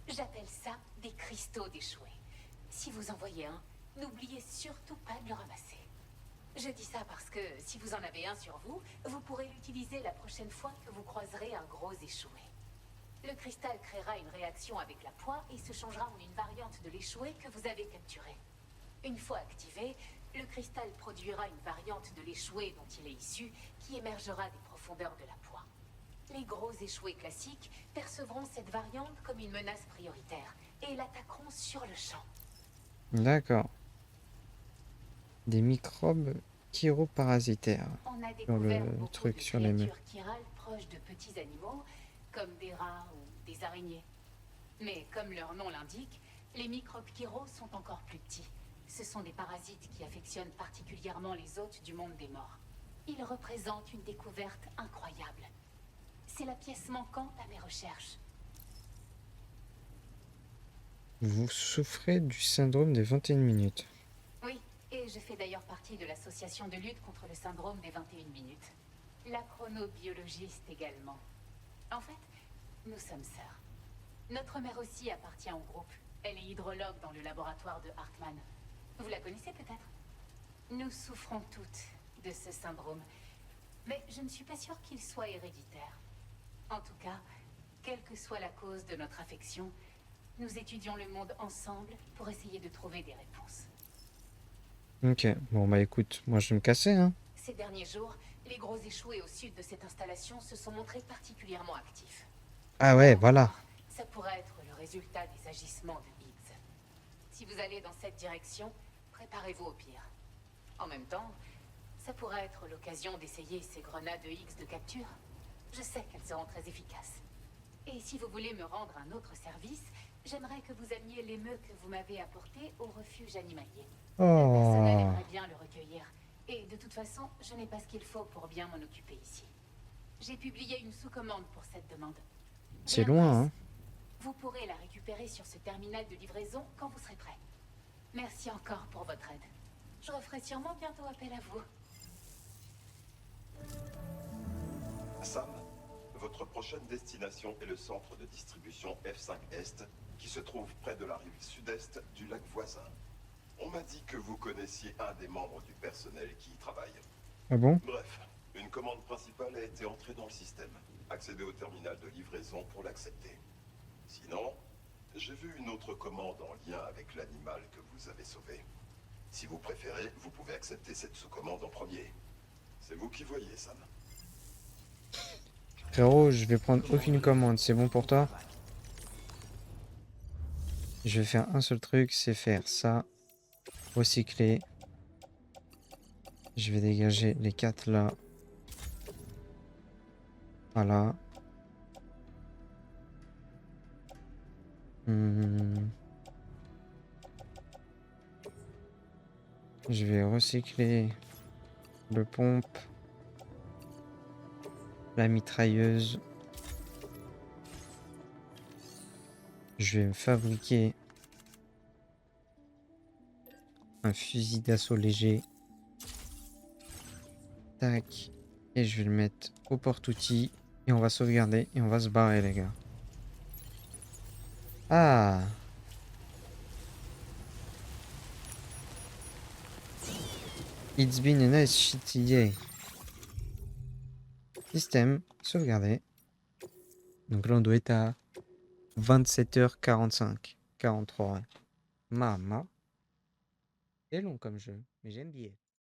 F: J'appelle ça des cristaux d'échoués. Si vous en voyez un, n'oubliez surtout pas de le ramasser. Je dis ça parce que si vous en avez un sur vous, vous pourrez l'utiliser la prochaine fois que vous croiserez un gros échoué. Le cristal créera une réaction avec la poix et se changera en une variante de l'échoué que vous avez capturé. Une fois activé, le cristal produira une variante de l'échoué dont il est issu qui émergera des profondeurs de la poix. Les gros échoués classiques percevront cette variante comme une menace prioritaire et l'attaqueront sur le champ.
A: D'accord. Des microbes chiroparasitaires.
F: On a
A: Sur le
F: découvert beaucoup
A: truc,
F: de
A: sur les murs.
F: créatures chirales proches de petits animaux, comme des rats ou des araignées. Mais comme leur nom l'indique, les microbes chiro sont encore plus petits. Ce sont des parasites qui affectionnent particulièrement les hôtes du monde des morts. Ils représentent une découverte incroyable. C'est la pièce manquante à mes recherches.
A: Vous souffrez du syndrome des 21 minutes.
F: Oui, et je fais d'ailleurs partie de l'association de lutte contre le syndrome des 21 minutes. La chronobiologiste également. En fait, nous sommes sœurs. Notre mère aussi appartient au groupe. Elle est hydrologue dans le laboratoire de Hartman. Vous la connaissez peut-être? Nous souffrons toutes de ce syndrome. Mais je ne suis pas sûre qu'il soit héréditaire. En tout cas, quelle que soit la cause de notre affection, nous étudions le monde ensemble pour essayer de trouver des réponses.
A: Ok, bon bah écoute, moi je vais me casser, hein.
F: Ces derniers jours, les gros échoués au sud de cette installation se sont montrés particulièrement actifs.
A: Ah ouais, voilà.
F: Ça pourrait être le résultat des agissements de Higgs. Si vous allez dans cette direction, préparez-vous au pire. En même temps, ça pourrait être l'occasion d'essayer ces grenades Higgs de capture. Je sais qu'elles seront très efficaces. Et si vous voulez me rendre un autre service, j'aimerais que vous ameniez l'émeu que vous m'avez apporté au refuge animalier. Le personnel
A: Oh.
F: aimerait bien le recueillir.
H: Et de toute façon, je n'ai pas ce qu'il faut pour bien m'en occuper ici. J'ai publié une sous-commande pour cette demande.
A: C'est
H: Rien
A: loin,
H: presse.
A: hein.
H: Vous pourrez la récupérer sur ce terminal de livraison quand vous serez prêt. Merci encore pour votre aide. Je referai sûrement bientôt appel à vous.
B: Sam, votre prochaine destination est le centre de distribution F5 Est, qui se trouve près de la rive sud-est du lac voisin. On m'a dit que vous connaissiez un des membres du personnel qui y travaille.
A: Ah bon?
B: Bref, une commande principale a été entrée dans le système. Accédez au terminal de livraison pour l'accepter. Sinon, j'ai vu une autre commande en lien avec l'animal que vous avez sauvé. Si vous préférez, vous pouvez accepter cette sous-commande en premier. C'est vous qui voyez, Sam.
A: Frérot, je vais prendre aucune commande, c'est bon pour toi? Je vais faire un seul truc, c'est faire ça. Recycler. Je vais dégager les 4 là. Voilà. Je vais recycler le pompe, la mitrailleuse. Je vais me fabriquer un fusil d'assaut léger. Tac. Et je vais le mettre au porte-outils. Et on va sauvegarder et on va se barrer, les gars. Ah! It's been a nice shitty day. Système, sauvegarder. Donc là, on doit être à 27h45. 43. Mama. C'est long comme jeu, mais j'aime bien.